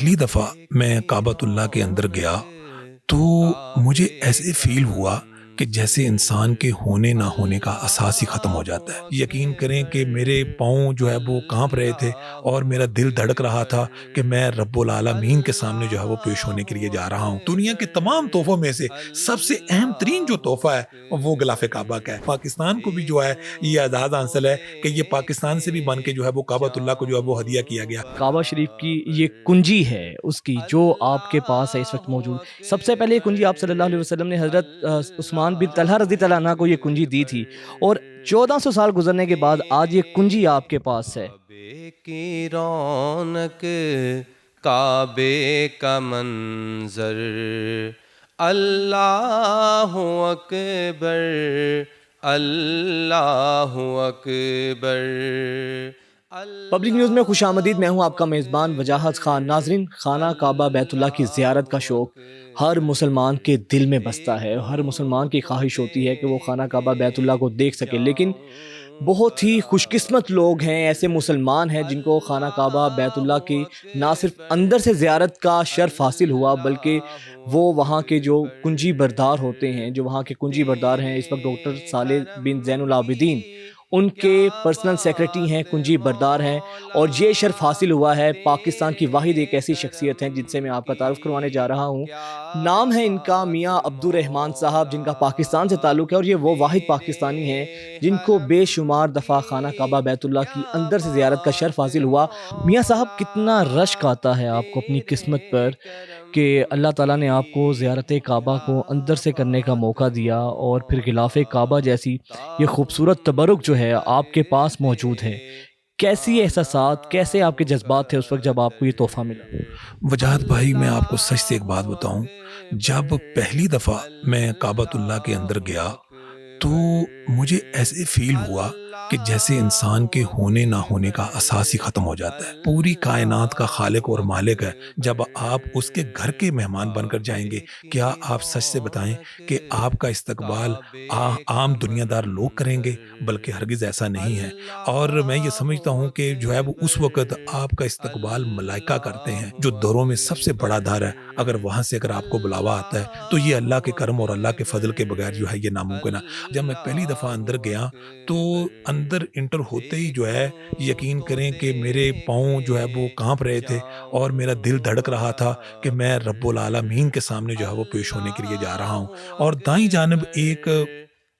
پہلی دفعہ میں کعبۃ اللہ کے اندر گیا تو مجھے ایسے فیل ہوا کہ جیسے انسان کے ہونے نہ ہونے کا احساس ہی ختم ہو جاتا ہے۔ یقین کریں کہ میرے پاؤں جو ہے وہ کانپ رہے تھے اور میرا دل دھڑک رہا تھا کہ میں رب العالمین کے سامنے جو ہے وہ پیش ہونے کے لیے جا رہا ہوں۔ دنیا کے تمام تحفوں میں سے سب سے اہم ترین جو تحفہ ہے وہ غلاف کعبہ کا ہے۔ پاکستان کو بھی جو ہے یہ اعزاز حاصل ہے کہ یہ پاکستان سے بھی بن کے جو ہے وہ کعبۃ اللہ کو جو ہے وہ ہدیہ کیا گیا۔ کعبہ شریف کی یہ کنجی ہے اس کی جو آپ کے پاس ہے اس وقت موجود۔ سب سے پہلے یہ کنجی آپ صلی اللہ علیہ وسلم نے حضرت عثمان بن طلحہ رضی اللہ عنہ کو یہ کنجی دی تھی، اور 1400 سال گزرنے کے بعد آج یہ کنجی آپ کے پاس ہے۔ کعبے کی رونق، کعبے کا منظر، اللہ اکبر، اللہ اکبر۔ پبلک نیوز میں خوش آمدید، میں ہوں آپ کا میزبان وجاہت خان۔ ناظرین، خانہ کعبہ بیت اللہ کی زیارت کا شوق ہر مسلمان کے دل میں بستا ہے، ہر مسلمان کی خواہش ہوتی ہے کہ وہ خانہ کعبہ بیت اللہ کو دیکھ سکے، لیکن بہت ہی خوش قسمت لوگ ہیں، ایسے مسلمان ہیں جن کو خانہ کعبہ بیت اللہ کی نہ صرف اندر سے زیارت کا شرف حاصل ہوا، بلکہ وہ وہاں کے جو کنجی بردار ہوتے ہیں، جو وہاں کے کنجی بردار ہیں، اس وقت ڈاکٹر صالح بن زین العابدین ان کے پرسنل سیکرٹری ہیں، کنجی بردار ہیں، اور یہ شرف حاصل ہوا ہے پاکستان کی واحد ایک ایسی شخصیت ہیں جن سے میں آپ کا تعارف کروانے جا رہا ہوں۔ نام ہے ان کا میاں عبد الرحمان صاحب، جن کا پاکستان سے تعلق ہے، اور یہ وہ واحد پاکستانی ہیں جن کو بے شمار دفعہ خانہ کعبہ بیت اللہ کی اندر سے زیارت کا شرف حاصل ہوا۔ میاں صاحب، کتنا رشک آتا ہے آپ کو اپنی قسمت پر کہ اللہ تعالیٰ نے آپ کو زیارت کعبہ کو اندر سے کرنے کا موقع دیا، اور پھر غلاف کعبہ جیسی یہ خوبصورت تبرک جو ہے آپ کے پاس موجود ہے۔ کیسی احساسات، کیسے آپ کے جذبات تھے اس وقت جب آپ کو یہ تحفہ ملا؟ وجاہت بھائی، میں آپ کو سچ سے ایک بات بتاؤں، جب پہلی دفعہ میں کعبۃ اللہ کے اندر گیا تو مجھے ایسے فیل ہوا کہ جیسے انسان کے ہونے نہ ہونے کا احساس ہی ختم ہو جاتا ہے۔ پوری کائنات کا خالق اور مالک ہے، جب آپ اس کے گھر کے مہمان بن کر جائیں گے، کیا آپ سچ سے بتائیں کہ آپ کا استقبال عام دنیا دار لوگ کریں گے؟ بلکہ ہرگز ایسا نہیں ہے۔ اور میں یہ سمجھتا ہوں کہ جو ہے وہ اس وقت آپ کا استقبال ملائکہ کرتے ہیں، جو دوروں میں سب سے بڑا دار ہے۔ اگر وہاں سے اگر آپ کو بلاوا آتا ہے تو یہ اللہ کے کرم اور اللہ کے فضل کے بغیر جو ہے یہ ناممکن ہے۔ جب میں پہلی دفعہ اندر گیا تو اندر انٹر ہوتے ہی جو ہے یقین کریں کہ میرے پاؤں جو ہے وہ کانپ رہے تھے اور میرا دل دھڑک رہا تھا کہ میں رب العالمین کے سامنے جو ہے وہ پیش ہونے کے لیے جا رہا ہوں۔ اور دائیں جانب ایک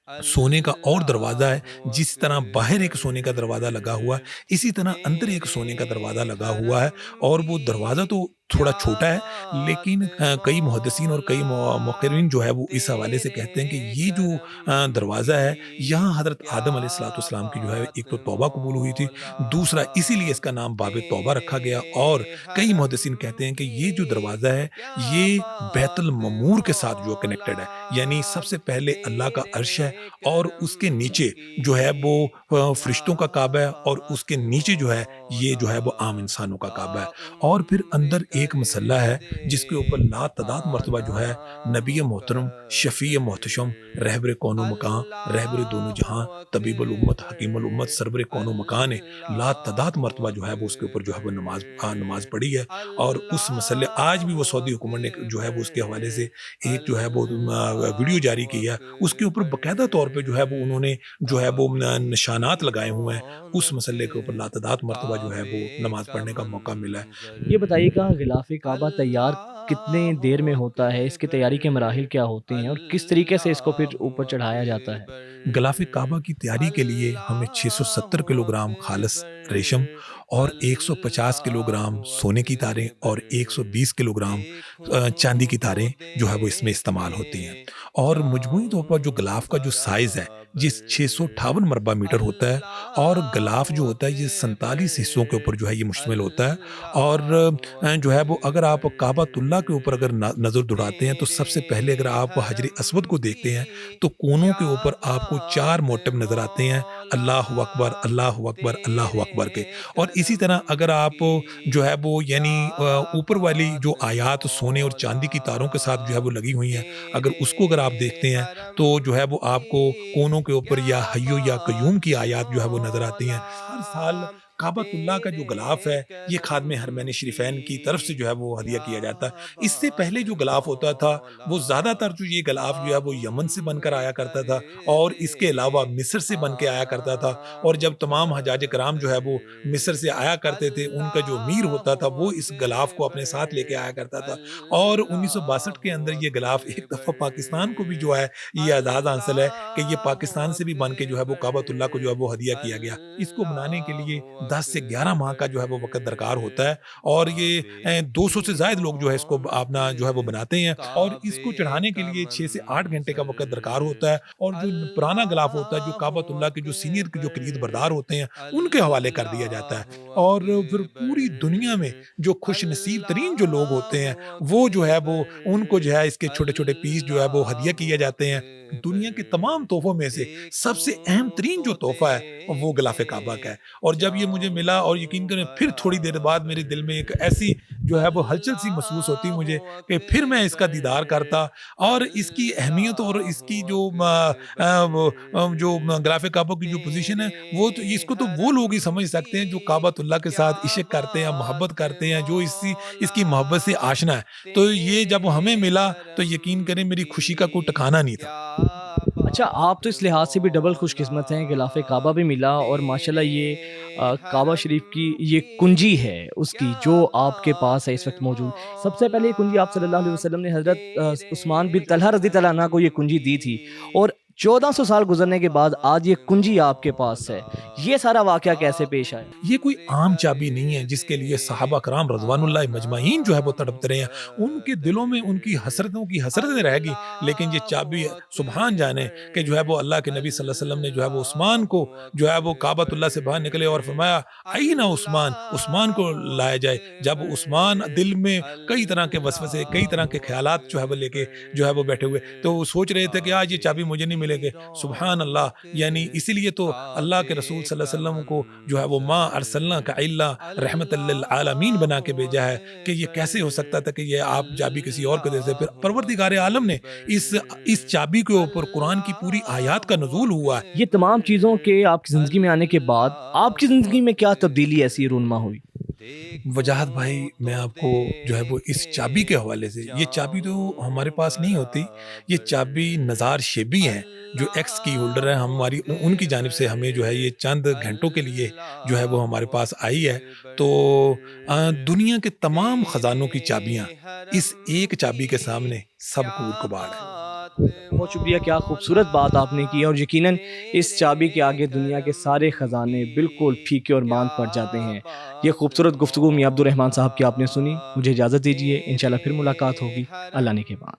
سونے کا اور دروازہ ہے، جس طرح باہر ایک سونے کا دروازہ لگا ہوا ہے اسی طرح اندر ایک سونے کا دروازہ لگا ہوا ہے، اور وہ دروازہ تو تھوڑا چھوٹا ہے، لیکن کئی محدثین اور کئی مقررین جو ہے وہ اس حوالے سے کہتے ہیں کہ یہ جو دروازہ ہے، یہاں حضرت آدم علیہ الصلوۃ والسلام کی جو ہے ایک تو توبہ قبول ہوئی تھی، دوسرا اسی لیے اس کا نام باب توبہ رکھا گیا، اور کئی محدثین کہتے ہیں کہ یہ جو دروازہ ہے یہ بیت المعمور کے ساتھ جو کنیکٹڈ ہے، یعنی سب سے پہلے اللہ کا عرش ہے، اور اس کے نیچے جو ہے وہ فرشتوں کا کعبہ ہے، اور اس کے نیچے جو ہے یہ جو ہے وہ عام انسانوں کا کعبہ ہے، اور پھر اندر ایک مسلح ہے جس کے اوپر لا تعداد مرتبہ جو ہے نبی محترم، شفیع محتشم، رہبر کون و مکان، رہبر دونوں جہاں، طبیب الامت، حکیم الامت، سربر کون و مکان نے لا تعداد مرتبہ جو ہے وہ اس کے اوپر جو ہے وہ نماز پڑھی ہے۔ اور اس مسلح آج بھی وہ سعودی حکومت نے جو ہے وہ اس کے حوالے سے ایک جو ہے وہ ویڈیو جاری کی ہے، اس کے اوپر باقاعدہ طور پہ جو ہے وہ انہوں نے جو ہے وہ نشانات لگائے ہوئے ہیں، اس مسلح کے اوپر لا تعداد مرتبہ جو ہے وہ نماز پڑھنے کا موقع ملا ہے۔ یہ بتائیے گا غلاف کعبہ تیار کتنے دیر میں ہوتا ہے، اس کی تیاری کے مراحل کیا ہوتے ہیں، اور کس طریقے سے اس کو پھر اوپر چڑھایا جاتا ہے؟ غلاف کعبہ کی تیاری کے لیے ہمیں 670 کلو گرام خالص ریشم اور 150 کلو گرام سونے کی تاریں اور 120 کلو گرام چاندی کی تاریں جو ہے وہ اس میں استعمال ہوتی ہیں، اور مجموعی طور پر جو غلاف کا جو سائز ہے جس 658 مربع میٹر ہوتا ہے، اور غلاف جو ہوتا ہے یہ 47 حصوں کے اوپر جو ہے یہ مشتمل ہوتا ہے، اور جو ہے وہ اگر آپ کعبۃ اللہ کے اوپر اگر نظر دوڑاتے ہیں تو سب سے پہلے اگر آپ حجر اسود کو دیکھتے ہیں تو کونوں کے اوپر آپ کو 4 موٹب نظر آتے ہیں، اللہ اکبر اللہ اکبر اللہ اکبر کے، اور اسی طرح اگر آپ جو ہے وہ یعنی اوپر والی جو آیات سونے اور چاندی کی تاروں کے ساتھ جو ہے وہ لگی ہوئی ہیں، اگر اس کو اگر آپ دیکھتے ہیں تو جو ہے وہ آپ کو کونوں کے اوپر یا حیو یا قیوم کی آیات جو ہے وہ نظر آتی ہیں۔ ہر سال کعبۃ اللہ کا جو غلاف ہے یہ خادم حرمین شریفین کی طرف سے جو ہے وہ ہدیہ کیا جاتا ہے۔ اس سے پہلے جو غلاف ہوتا تھا وہ زیادہ تر جو یہ غلاف جو ہے وہ یمن سے بن کر آیا کرتا تھا، اور اس کے علاوہ مصر سے بن کے آیا کرتا تھا، اور جب تمام حجاج کرام جو ہے وہ مصر سے آیا کرتے تھے ان کا جو امیر ہوتا تھا وہ اس غلاف کو اپنے ساتھ لے کے آیا کرتا تھا، اور 1962 کے اندر یہ غلاف ایک دفعہ پاکستان کو بھی جو ہے یہ اعزاز حاصل ہے کہ یہ پاکستان سے بھی بن کے جو ہے وہ کعبۃ اللہ کو جو ہے وہ ہدیہ کیا گیا۔ اس کو بنانے کے لیے 10 سے 11 ماہ کا جو ہے وہ وقت درکار ہوتا ہے، اور یہ 200 سے زائد لوگ جو ہے اس کو اپنا جو ہے وہ بناتے ہیں، اور اس کو چڑھانے کے لیے 6 سے 8 گھنٹے کا وقت درکار ہوتا ہے، اور جو پرانا غلاف ہوتا ہے جو کعبۃ اللہ کے جو سینئر کے جو خرید بردار ہوتے ہیں ان کے حوالے کر دیا جاتا ہے، اور پھر پوری دنیا میں جو خوش نصیب ترین جو لوگ ہوتے ہیں وہ جو ہے وہ ان کو جو ہے اس کے چھوٹے چھوٹے پیس جو ہے وہ ہدیہ کیے جاتے ہیں۔ دنیا کے تمام تحفوں میں سے سب سے اہم ترین جو تحفہ ہے وہ غلاف کعبہ کا ہے، اور جب یہ مجھے ملا اور یقین کریں پھر تھوڑی دیر بعد میرے دل میں ایک ایسی جو ہے وہ ہلچل سی محسوس ہوتی مجھے کہ پھر میں اس کا دیدار کرتا، اور اس کی اہمیت اور اس کی جو جو غلاف کعبہ کی جو پوزیشن ہے وہ تو اس کو تو وہ لوگ ہی سمجھ سکتے ہیں جو کعبۃ اللہ کے ساتھ عشق کرتے ہیں، محبت کرتے ہیں، جو اس کی محبت سے آشنا ہے۔ تو یہ جب ہمیں ملا تو یقین کریں میری خوشی کا کوئی ٹھکانہ نہیں تھا۔ اچھا، آپ تو اس لحاظ سے بھی ڈبل خوش قسمت ہیں، غلاف کعبہ بھی ملا، اور ماشاءاللہ یہ کعبہ شریف کی یہ کنجی ہے اس کی جو آپ کے پاس ہے اس وقت موجود۔ سب سے پہلے یہ کنجی آپ صلی اللہ علیہ وسلم نے حضرت عثمان بن طلحہ رضی اللہ عنہ کو یہ کنجی دی تھی، اور 1400 سال گزرنے کے بعد آج یہ کنجی آپ کے پاس ہے۔ یہ سارا واقعہ کیسے پیش آیا؟ یہ کوئی عام چابی نہیں ہے جس کے لیے صحابہ کرام رضوان اللہ مجمعین جو ہے وہ تڑپتے رہے ہیں، ان کے دلوں میں ان کی حسرتوں کی حسرتیں رہ گی، لیکن یہ چابی سبحان جانے کہ جو ہے وہ اللہ کے نبی صلی اللہ علیہ وسلم نے جو ہے وہ عثمان کو جو ہے وہ کعبۃ اللہ سے باہر نکلے اور فرمایا اینا عثمان، عثمان کو لایا جائے۔ جب عثمان دل میں کئی طرح کے وسوسے، کئی طرح کے خیالات جو ہے وہ لے کے جو ہے وہ بیٹھے ہوئے، تو وہ سوچ رہے تھے کہ آج یہ چابی مجھے نہیں ملے گی۔ سبحان اللہ، یعنی اسی لیے تو اللہ کے رسول صلی اللہ علیہ وسلم کو جو ہے وہ ما ارسلناک الا رحمت للعالمین بنا کے بھیجا ہے، کہ یہ کیسے ہو سکتا تھا کہ یہ آپ چابی کسی اور کو دے دیں۔ پھر پروردگار عالم نے اس چابی کے اوپر قرآن کی پوری آیات کا نزول ہوا ہے۔ یہ تمام چیزوں کے آپ کی زندگی میں آنے کے بعد آپ کی زندگی میں کیا تبدیلی ایسی رونما ہوئی؟ وجاہت بھائی، میں آپ کو جو ہے وہ اس چابی کے حوالے سے، یہ چابی تو ہمارے پاس نہیں ہوتی، یہ چابی نزار شیبی ہیں جو ایکس کی ہولڈر ہے ہماری، ان کی جانب سے ہمیں جو ہے یہ چند گھنٹوں کے لیے جو ہے وہ ہمارے پاس آئی ہے۔ تو دنیا کے تمام خزانوں کی چابیاں اس ایک چابی کے سامنے سب کور کباڑ ہے۔ بہت شکریہ، کیا خوبصورت بات آپ نے کی، اور یقیناً اس چابی کے آگے دنیا کے سارے خزانے بالکل پھیکے اور ماند پڑ جاتے ہیں۔ یہ خوبصورت گفتگو میاں عبد الرحمن صاحب کی آپ نے سنی، مجھے اجازت دیجیے، انشاءاللہ پھر ملاقات ہوگی، اللہ نے کے بعد۔